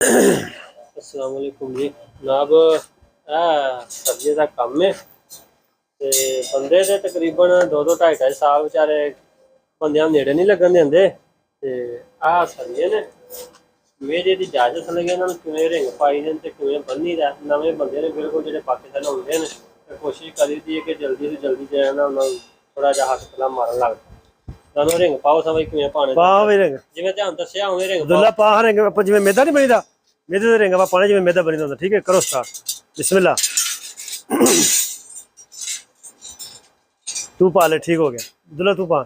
अस्सलाम वालेकुम जी जनाब। सब्जी का कम है ते बंदे ते तकरीबन दो दो ढाई ढाई साल बेचारे बंदे नेड़े नहीं लगन देंदे ते सब्जियां ने मेरे दी इजाजत लगे इन्होंने किवें रिंग पाई ने ते किवें बन्नी दा नवे बंदे ने बिल्कुल जेह्ड़े पाकिस्तान होंदे ने ते कोशिश करी दी है कि जल्दी से जल्दी जो है ना उन्होंने थोड़ा जिहा हत्थ पला मारन लग ਤੁਹਾਨੂੰ ਰਿੰਗ ਪਾਓ ਸਮਝ ਕਿਵੇਂ ਪਾਣੇ ਪਾ ਵੀ ਰਿੰਗ ਜਿਵੇਂ ਤੁਹਾਨੂੰ ਦੱਸਿਆ ਉਵੇਂ ਰਿੰਗ ਦੁੱਲਾ ਪਾ ਰਿੰਗ ਆਪਾਂ ਜਿਵੇਂ ਮੇਦਾ ਨਹੀਂ ਬਣੀਦਾ ਮੇਦੇ ਦੇ ਰਿੰਗ ਆਪਾਂ ਪਾਣੇ ਜਿਵੇਂ ਮੇਦਾ ਬਣੀਦਾ ਹੁੰਦਾ। ਠੀਕ ਹੈ ਕਰੋ ਸਟਾਰਟ ਬਿਸਮਿल्लाह। ਤੂੰ ਪਾ ਲੈ ਠੀਕ ਹੋ ਗਿਆ ਦੁੱਲਾ ਤੂੰ ਪਾ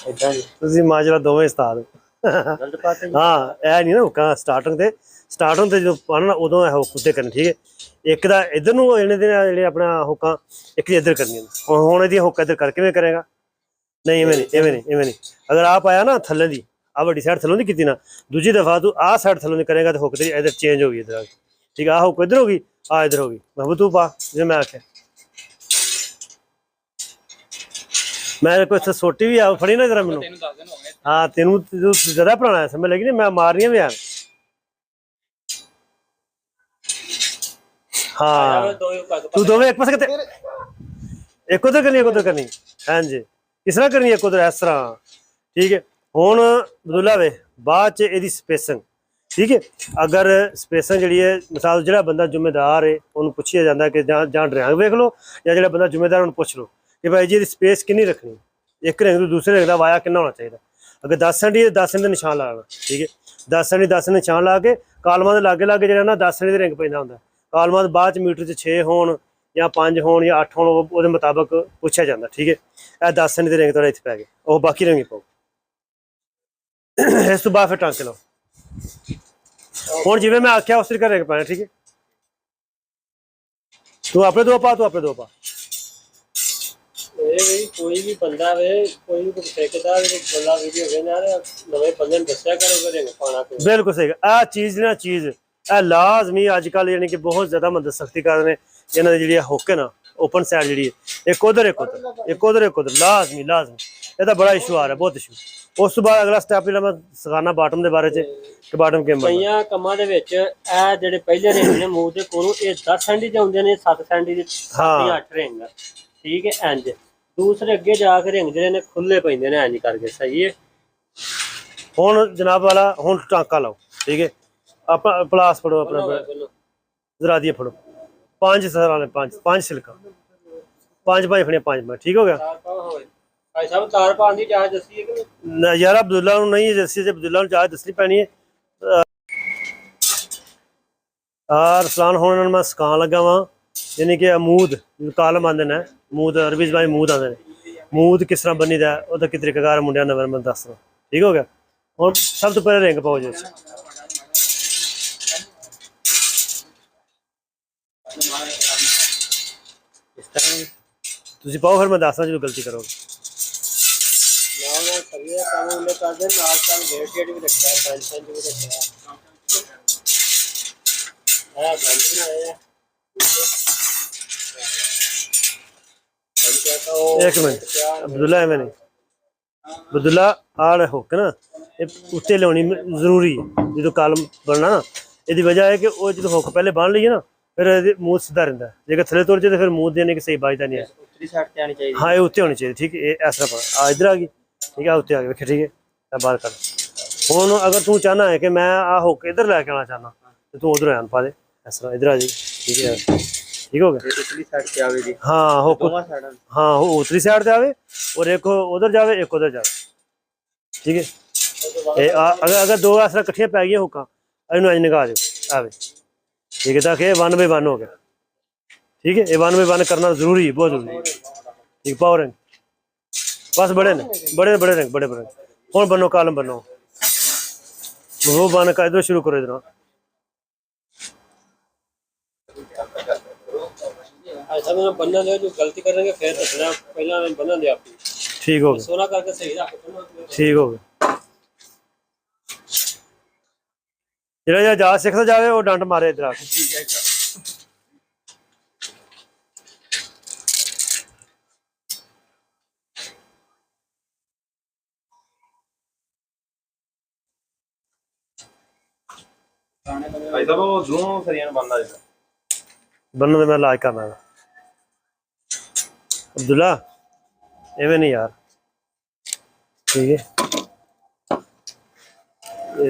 ਇਦਾਂ ਹੀ ਤੁਸੀਂ ਮਾਜਰਾ ਦੋਵੇਂ ਉਸਤਾਦ ਗਲਤ ਪਾਤੇ ਹਾਂ ਇਹ ਨਹੀਂ ਨਾ ਹੁੱਕਾਂ ਸਟਾਰਟਿੰਗ ਤੇ ਜਦੋਂ ਪਾਣਾ ਨਾ ਉਦੋਂ ਇਹ ਹੁੱਕ ਉੱਤੇ ਕਰਨੀ। ਠੀਕ ਹੈ ਇੱਕ ਦਾ ਇਧਰ ਨੂੰ ਹੋ ਜਾਣੇ ਦੇ ਜਿਹੜੇ ਆਪਣਾ ਹੁੱਕਾਂ ਇੱਕ ਦੀ ਇੱਧਰ ਕਰਨੀਆਂ ਹੁਣ ਇਹਦੀ ਹੁੱਕ ਇੱਧਰ ਕਰ ਕਿਵੇਂ ਕਰੇਗਾ नहीं इवें नहीं अगर आप आया ना थल्ले दी आ बड़ी साइड थल्लों दी कीती ना दूजी दफा तू आ साइड थल्लों दी करेगा तो हुक तेरी इधर चेंज होगी इधर ठीक है आ हुक इधर होगी आ इधर होगी महबूब तू पा जो मैं आख्या मेरे को इत्थे सोटी भी आ फड़ी ना जरा मैनू हाँ तेनू ज्यादा पुराना है समझ लगी नहीं मैं मारनियां भी हैं हाँ तू दोवें एक पासे एक उधर करनी हाँ जी किस तरह करनी है कुदर इस तरह ठीक है हुण बदुल्ला वे बाद च एदी स्पेसिंग ठीक है अगर स्पेसिंग जी है मिसाल जो बंदा जिम्मेदार है उन्होंने पूछिया जाता है कि जां ड्राइंग वेख लो या जो बंदा जिम्मेदार उन्होंने पूछ लो कि भाई जी स्पेस कितनी रखनी एक रिंग तो दूसरे रिंग का वाया कितना होना चाहिए अगर 10 सेंटी 10 सेंटी निशान लाना ठीक है 10 सेंटी 10 निशान ला के कालमां दे लागे लागे जो ना 10 सेंटी रिंग पैंदा हुंदा कालमां दे बाद मीटर च 6 होण या 5 होण या 8 होण वो मुताबिक पूछा जाता ठीक है ਇਹ 10 सेंटी रिंग थोड़ा इतने पै गए और बाकी रिंग पाओ इस तो बाद फिर टांके लो हूँ जिमें मैं आख्या उस तरीके रिंग पाने ठीक है तू अपने दो पा कोई भी बंदा वे कोई भी ठेकेदार बंदा वीडियो वेना नवे बंदे ने दस्या करो रिंग पाना बिल्कुल सही आ चीज़ ना चीज़ लाजमी अजकल यानी कि बहुत ज्यादा मदद सख्ती कर रहे हैं इन्होंने जी हुक है ना ओपन साइड जी एक उधर लाजमी ਇਹਦਾ बड़ा इशू आ रहा बहुत इशू उस तो बाद अगला स्टैप ਜਿਹੜਾ ਮੈਂ ਸਿਖਾਣਾ ਬਾਟਮ ਦੇ ਬਾਰੇ ਚ ਕਿ ਬਾਟਮ ਕਿਵੇਂ ਕਈਆਂ ਕੰਮਾਂ ਦੇ ਵਿੱਚ ਇਹ ਜਿਹੜੇ ਪਹਿਲੇ ਰਿੰਗ ਨੇ ਮੂੰਹ ਦੇ ਕੋਲੋਂ ਇਹ 10 ਸੈਂਟੀ ਦੇ ਹੁੰਦੇ ਨੇ 7 ਸੈਂਟੀ ਦੇ 8 ਰਿੰਗ ਠੀਕ ਹੈ ਇੰਜ ਦੂਸਰੇ ਅੱਗੇ ਜਾ ਕੇ ਰਿੰਗ ਜਿਹੜੇ ਨੇ ਖੁੱਲੇ ਪੈਂਦੇ ਨੇ ਇੰਜ ਕਰਕੇ ਸਹੀ ਹੈ ਹੁਣ ਜਨਾਬ ਵਾਲਾ ਹੁਣ ਟਾਂਕਾ ਲਾਓ ਠੀਕ ਹੈ ਆਪਾਂ ਪਲਾਸ ਫੜੋ ਆਪਣਾ ਜ਼ਰਾ ਦੀ ਫੜੋ 5 ਸਰਾਂ ਨੇ 5 ਸਿਲਕਾ 5 ਭਾਈ ਫੜੀਆਂ 5 ठीक हो गया भाई साहब तार पान दी चार्ज दसी है कि यार अब्दुल्ला नहीं दसी ते अब्दुल्ला चार्ज दसनी पैनी है रसलान होने मैं सकान लगा वा यानी कि अमूद कालम आंदे ने मूद अरबी भाई मूद आंदे ने मूद किस तरह बनी दा ओदा कि तरीकाकार मुंडिया नंबर मैं दस रहा ठीक हो गया और सब तो पहले रिंग पाओ जी इस तरह तुसी पाओ फिर मैं दसना जो गलती करोगे एक मिनट अब्दुल्ला है मैंने अब्दुल्ला आड़ हुक ना उत्ते लानी जरूरी है जो कालम बनना ना यदी वजह है कि वो जो हुक पहले बन ली है ना फिर मूंह सीधा रहता है जेकर थले तुर जाए तो फिर मूंह देने की सही बाजता नहीं है हाँ ये उत्ते होनी चाहिए ठीक है ऐसा पड़ा इधर आ गई ठीक है उत्ते आ गई ठीक है बात कर हूँ अगर तू चाहना है कि मैं आ हुक इधर लैके आना चाहना तो तू उधर आन पा दे इस तरह इधर आ जाए ठीक है ठीक हो गया हाँ हुक हाँ उतली साइड से आवे और एक उधर जावे एक उधर जावे ठीक है अगर दो इस तरह कट्ठियां पै गई हुक्कां इन अज निकाह दो आवे ठीक है ताकि 1 बाय 1 हो गया ठीक है ये 1 बाय 1 करना जरूरी है बहुत जरूरी है ठीक पावर रिंग बस बड़े रिंग बड़े हूँ बनो कालम बनो वो बन का इधर शुरू करो इधर बनना जो गलती करेंगे फिर पहला बनना दे आपकी ठीक हो गया सोना करके सही रख ठीक हो गया ਜਿਹੜਾ ਜਾ ਸਿੱਖਦਾ ਜਾਵੇ ਉਹ ਡੰਡ ਮਾਰੇ ਇਧਰ ਆ ਕੇ ਭਾਈ ਸਾਹਿਬ ਉਹ ਦੋਨੋਂ ਸਰੀਆਂ ਨੂੰ ਬੰਦਾ ਦਿੱਤਾ ਬੰਨਣ ਦਾ ਮੈਂ ਇਲਾਜ ਕਰਨਾ ਵਾ। ਅਬਦੁੱਲਾ ਐਵੇਂ ਨਹੀਂ ਯਾਰ, ਠੀਕ ਹੈ।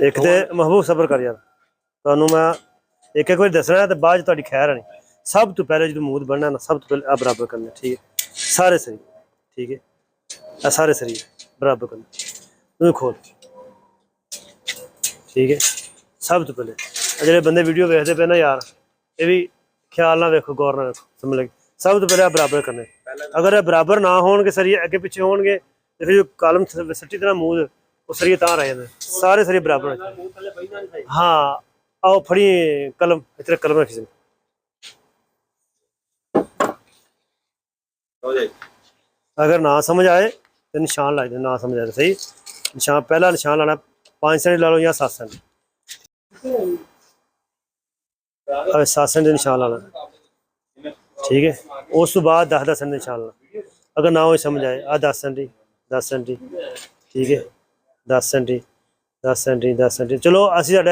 ਇੱਕ ਤੇ ਮਹਿਬੂਬ ਸਬਰ ਕਰ ਯਾਰ, ਤੁਹਾਨੂੰ ਮੈਂ ਇੱਕ ਇੱਕ ਵਾਰੀ ਦੱਸਣਾ ਤੇ ਬਾਅਦ 'ਚ ਤੁਹਾਡੀ ਖੈਰ ਆਣੀ। ਸਭ ਤੋਂ ਪਹਿਲੇ ਜਦੋਂ ਮੂਦ ਬਣਨਾ ਨਾ, ਸਭ ਤੋਂ ਪਹਿਲੇ ਆ ਬਰਾਬਰ ਕਰਨਾ, ਠੀਕ ਹੈ। ਸਾਰੇ ਸਰੀ, ਠੀਕ ਹੈ, ਆ ਸਾਰੇ ਸਰੀ ਬਰਾਬਰ ਕਰਨਾ। ਤੂੰ ਖੋਲ, ਠੀਕ ਹੈ। ਸਭ ਤੋਂ ਪਹਿਲੇ ਜਿਹੜੇ ਬੰਦੇ ਵੀਡੀਓ ਵੇਖਦੇ ਪਏ ਨਾ ਯਾਰ, ਇਹ ਵੀ ਖਿਆਲ ਨਾਲ ਵੇਖੋ, ਗੌਰ ਨਾਲ ਵੇਖੋ, ਸਮਝ ਲੱਗੇ। ਸਭ ਤੋਂ ਪਹਿਲੇ ਬਰਾਬਰ ਕਰਨੇ। ਅਗਰ ਇਹ ਬਰਾਬਰ ਨਾ ਹੋਣਗੇ, ਸਰੀਏ ਅੱਗੇ ਪਿੱਛੇ ਹੋਣਗੇ, ਤੇ ਫਿਰ ਕਾਲਮ ਸੱਚੀ ਤਰ੍ਹਾਂ ਮੂਦ ਉਹ ਸਰੀਏ ਤਾਂ ਰਹਿ ਜਾਂਦੇ। ਸਾਰੇ ਸਰੀਏ ਬਰਾਬਰ। ਹਾਂ आओ फड़ी कलम, इतने कलम रखी से अगर ना समझ आए तो निशान ला दे, ना समझ आए तो सही निशान, पहला निशान लाना 5 सेंट ला लो या 7 सेंट, 7 सेंट निशान लाना, ठीक है। उस तो बाद 10 सेंट निशान लाना। अगर ना हो समझ आए आ 10 सेंट, 10 सेंट, ठीक है, 10 सेंट, 10 सेंट, 10 सेंट। चलो असं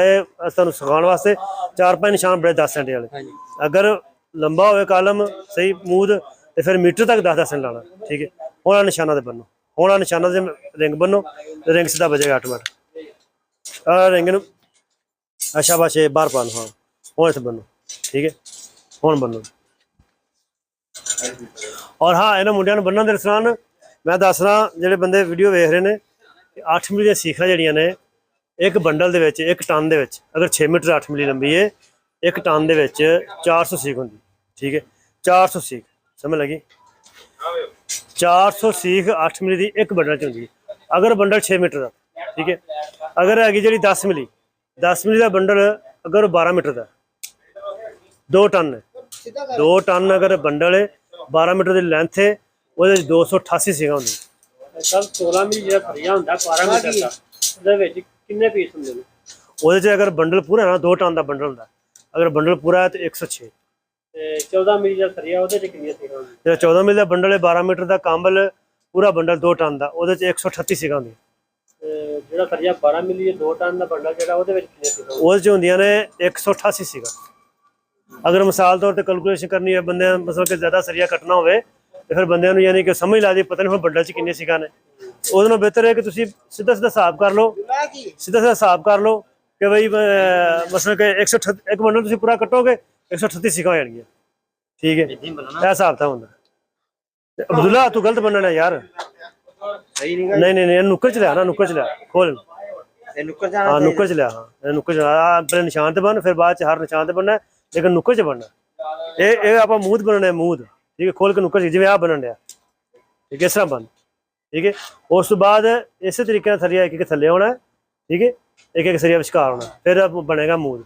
तुहानू सिखाने वास्ते 4-5 निशान बड़े 10 सेंट वाले। अगर लंबा हो कालम सही मूद तो फिर मीटर तक 10-10 सेंट लाना, ठीक है। होना निशाना से बनो, होना निशाना से रिंग बनो, रिंग सीधा बजेगा 8 मिनट। रिंग अच्छा पाशे बाहर पा लो, हाँ हूँ इतने बनो, ठीक है। हूँ बनो और हाँ इन्होंने मुंडिया बनने के दौरान मैं दसना जोड़े बंदे वीडियो वेख रहे हैं, 8 मिली दी सीखा जड़ियाँ ने एक बंडल दे विच, एक टन दे विच, अगर 6 मीटर 8 मिली लंबी है, एक टन दे विच 400 सीख होंगी, ठीक है। 400 सीख समझ लगी, 400 सीख 8 मिली दी एक बंडल च होंगी। अगर बंडल 6 मीटर का, ठीक है। अगर हैगी जी 10 मिली का बंडल, अगर 12 मीटर का 2 टन है, 2 टन अगर बंडल है 12 मीटर की लेंथ है, वो 288 सीखा होंगी। सर 16 मिली जो फरिया होंगे 12 मीटर का किन्ने पीस होंगे ਉਹਦੇ 'ਚ अगर बंडल पूरा है ना 2 टन का बंडल होंदा, अगर बंडल पूरा है तो 106। 14 मिली जो फरिया ਉਹਦੇ 'ਚ ਕਿੰਨੀਆਂ ਸੀਗਾਂ ਹੁੰਦੀਆਂ? ਜਿਹੜਾ 14 ਮਿਲੀ ਦਾ ਬੰਡਲ ਹੈ 12 ਮੀਟਰ ਦਾ ਕੰਬਲ ਪੂਰਾ ਬੰਡਲ 2 ਟਨ ਦਾ, ਉਹਦੇ 'ਚ 138 ਸੀਗਾਂ ਹੁੰਦੀਆਂ। ਜਿਹੜਾ ਫਰਿਆ 12 ਮਿਲੀ ਹੈ 2 ਟਨ ਦਾ ਬੰਡਲ ਜਿਹੜਾ ਉਹਦੇ ਵਿੱਚ ਕਿੰਨੀਆਂ ਸੀਗਾਂ? ਉਹਦੇ 'ਚ ਹੁੰਦੀਆਂ ਨੇ 188 ਸੀਗਾਂ। ਅਗਰ ਮਿਸਾਲ ਤੌਰ ਤੇ ਕੈਲਕੂਲੇਸ਼ਨ ਕਰਨੀ ਹੈ ਬੰਦਿਆਂ ਮਤਲਬ ਕਿ ਜ਼ਿਆਦਾ ਸਰੀਆ ਕੱਟਣਾ ਹੋਵੇ ਤੇ ਫਿਰ ਬੰਦਿਆਂ ਨੂੰ ਯਾਨੀ ਕਿ ਸਮਝ ਲਾ ਦੀ ਪਤਾ ਨਹੀਂ ਹੁਣ ਬੰਡਲ 'ਚ ਕਿੰਨੀਆਂ ਸੀਗਾਂ ਨੇ। ਉਹਦੇ ਨਾਲ ਬਿਹਤਰ ਹੈ ਕਿ ਤੁਸੀਂ ਸਿੱਧਾ ਹਿਸਾਬ ਕਰ ਲਓ, ਸਿੱਧਾ ਹਿਸਾਬ ਕਰ ਲਓ कि भाई मसलन कि 138 एक बंडल तुम पूरा कटोगे 138 सीखा हो जाएगी, ठीक है। यह हिसाब था होंगे। अब्दुल्ला तू गलत बनना यार, नहीं नहीं नहीं नुक्कर च लिया ना, नुक्कर च लिया खोल, हाँ नुक्कर च लिया, हाँ नुक्कर च पहले निशान ते बन, फिर बाद हर निशान ते बनना, लेकिन नुक्कर च बनना। ये आप मूद बनने मूद, ठीक है। खोल के नुक्कर जिवें आ बनन दिया, ठीक है, इस तरह बन, ठीक है। उस तो बाद इस तरीके थलिया एक थले होना, ठीक है, एक एक सरिया विचकार होना, फिर बनेगा मूद।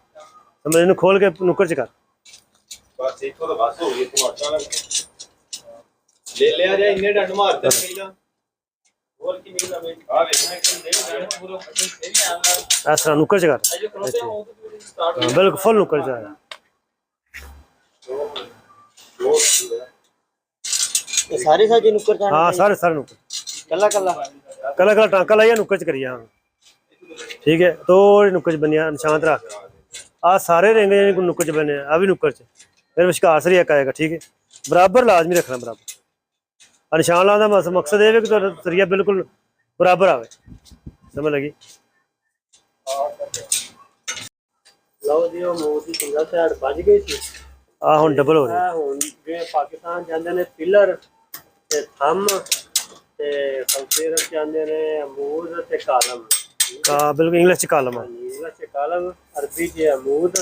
समझ इन्हू खोल के नुक्कर च कर बस इथों तो बस हो गई टमाटर ले लिया जाए इन्ने डंड मारते पहिला और की निकला भाई आ देखना कि ले डंड पूरा ये भी आना इस तरह नुक्कर च कर, बिल्कुल फुल नुक्कर च। सारे साजे नुक्कर जाने हाँ सारे सारे नुक्कर कल्ला कल्ला कला कला टांका लाइया नुक्कर च करिए, हाँ ठीक है। थोड़ी नुक्कर च बनिया निशान रख आ सारे रेंगे नुक्कर च बने, आ भी नुक्कर च, फिर विचकार सरी एक आएगा, ठीक है। बराबर लाजमी रखना बराबर। और निशान लाने का मकसद ये है कि तो सरिया बिल्कुल बराबर आवे, समझ लगी। ਲਓ ਜੀ ਉਹ ਮੂਦ ਦੀ ਸਿੰਗਲ ਸਾਈਡ ਵੱਜ ਗਈ ਸੀ। आ हुण डबल हो रही, ਹੁਣ ਜਿਵੇਂ ਪਾਕਿਸਤਾਨ ਜਾਂਦੇ ਨੇ ਪਿਲਰ ਤੇ ਥੰਮ ਤੇ ਫਲਸੇਰ ਜਾਂਦੇ ਨੇ ਅਮੂਦ ਤੇ ਕਾਲਮ। हाँ बिल्कुल इंग्लिश च कालम है, ਇੰਗਲਿਸ਼ ਚ ਕਾਲਮ, ਅਰਬੀ ਚ ਅਮੂਦ,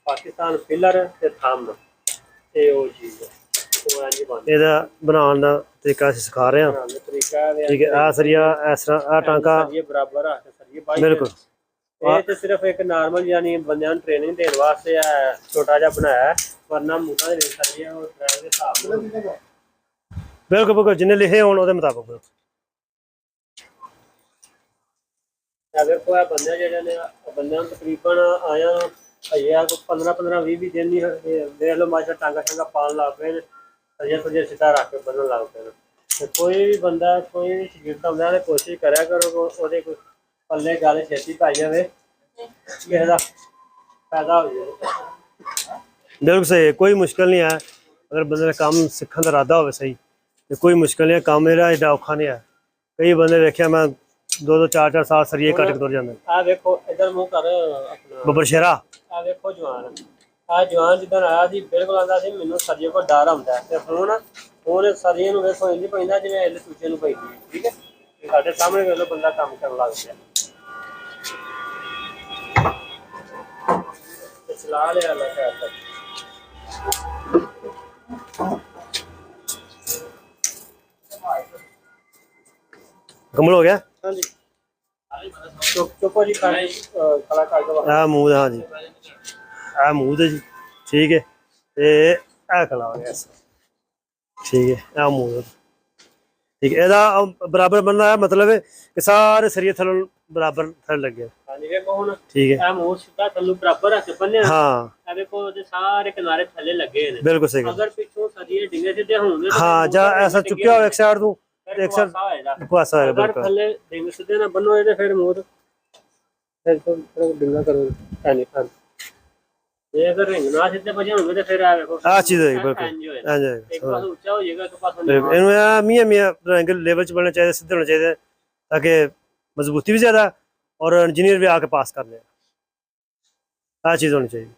ਪਾਕਿਸਤਾਨ ਪਿਲਰ ਤੇ ਥੰਮ, ਇਹ ਉਹ ਚੀਜ਼ ਹੈ ਉਹ ਇੰਜ ਬਣਦੀ ਇਹਦਾ ਬਣਾਉਣ ਦਾ ਤਰੀਕਾ ਅਸੀਂ ਸਿਖਾ ਰਹੇ ਹਾਂ, ਹੈ। ਤਰੀਕਾ ਇਹ ਠੀਕ ਹੈ। ਆ ਸਰੀਆ ਇਸ ਤਰ੍ਹਾਂ ਆ ਟਾਂਕਾ ਸਰੀਏ ਬਰਾਬਰ ਆ ਤੇ ਸਰੀਏ ਬਾਈ ਬਿਲਕੁਲ ਇਹ ਤੇ ਸਿਰਫ ਇੱਕ ਨਾਰਮਲ ਯਾਨੀ ਬੰਦਿਆਂ ਨੂੰ ਟ੍ਰੇਨਿੰਗ ਦੇਣ ਵਾਸਤੇ ਆ ਛੋਟਾ ਜਿਹਾ ਬਣਾਇਆ ਹੈ, ਵਰਨਾ ਮੂਦਾਂ ਦੇ ਸਰੀਏ ਉਹ ਟ੍ਰੈਕ ਦੇ ਹਿਸਾਬ ਨਾਲ ਬਿਲਕੁਲ ਬਿਲਕੁਲ ਜਿੰਨੇ ਲਿਖੇ ਹੋਣ ਉਹਦੇ ਮੁਤਾਬਕ ਬਿਲਕੁਲ। अगर कोई बंदे जेह्ड़े ने बंदे तकरीबन आया भैया 15-20 दिन ही देख लो माशा टांगा शांगा पान लग पे सरिया सिटा रख के बनन लग पे। तो कोई भी बंदा कोई शिगिर्द आंदा ते कोशिश करा करो ओहदे कोई पल्ले गल छेती पाई जावे किसे दा ਪੈਦਾ ਹੋ ਜਾਏ। बिल्कुल सही है, कोई मुश्किल नहीं है अगर बंदे ने काम सीखने का इरादा हो सही तो कोई मुश्किल नहीं है। काम मेरा एडा औखा नहीं है। कई बंदे वेख्या मैं 2-2 4-4 साल सरिये कट के तुर जाते। ਆ ਵੇਖੋ ਇਧਰ ਮੂੰਹ ਕਰ ਆਪਣਾ बब्बर शेरा ਆ ਵੇਖੋ ਜਵਾਨ ਆ ਜਵਾਨ ਜਿੱਦਾਂ ਆਇਆ ਸੀ ਬਿਲਕੁਲ ਆਂਦਾ ਸੀ ਮੈਨੂੰ ਸਰੀਏ ਕੋ ਡਰ ਆਉਂਦਾ ਤੇ ਹੁਣ ਸਰੀਏ ਨੂੰ ਵੇਖੋ ਇੰਜ ਪੈਂਦਾ ਜਿਵੇਂ ਇਹ ਚੂਚੇ ਨੂੰ ਪੈਂਦੀ। ਠੀਕ ਹੈ, ਤੇ ਸਾਡੇ ਸਾਹਮਣੇ ਵੇਖ ਲਓ ਬੰਦਾ ਕੰਮ ਕਰਨ ਲੱਗ ਪਿਆ ਤੇ ਚਲਾ ਲਿਆ ਅੱਲਾ ਖੈਰ ਤੱਕ। कमल हो गया ਹਾਂਜੀ ਚੁੱਪੋ ਜੀ ਖਾਣੇ ਖਲਾ ਕਰ ਦੋ। आ मूद हाँ जी आ मूद है जी ठीक है ते आ खला हो गया ठीक है आ मूद ठीक है। ਇਹਦਾ बराबर बनना है मतलब कि सारे सरिये थल बराबर थल लगे। ਹਾਂਜੀ ਵੇਖੋ ਹੁਣ ठीक है ਇਹ ਮੂੰਹ ਸਿੱਧਾ ਥੱਲੋਂ ਬਰਾਬਰ ਹੱਥ ਬੰਨਿਆ। हाँ ਇਹ ਵੇਖੋ ਉਹਦੇ ਸਾਰੇ ਕਿਨਾਰੇ ਥੱਲੇ ਲੱਗੇ ਨੇ। बिल्कुल सही गल। ਅਗਰ ਪਿੱਛੋਂ ਸਰੀਏ ਡਿੰਗੇ ਸਿੱਧੇ ਹੋਣਗੇ हाँ जा ऐसा चुक्या हो एक साइड तू एक साइड ਹੋਏਗਾ। कुआसा है अगर बिल्कुल थल्ले डिंग सीधे ना बनो ये फिर मुंह फिर तो डिंगा करो पानी पानी ये अगर रिंग ना सीधे बजे होंगे तो फिर आ देखो आ चीज है बिल्कुल इंज होएगा। आ जाएगा एक पास ऊंचा हो जाएगा एक पास ਇਹਨੂੰ ਆ ਮੀਆਂ एंगल लेवल च बनना चाहिए, सीधे होना चाहिए ताकि मजबूती भी ज्यादा और इंजीनियर भी आके पास कर ले। आ चीज होनी चाहिए।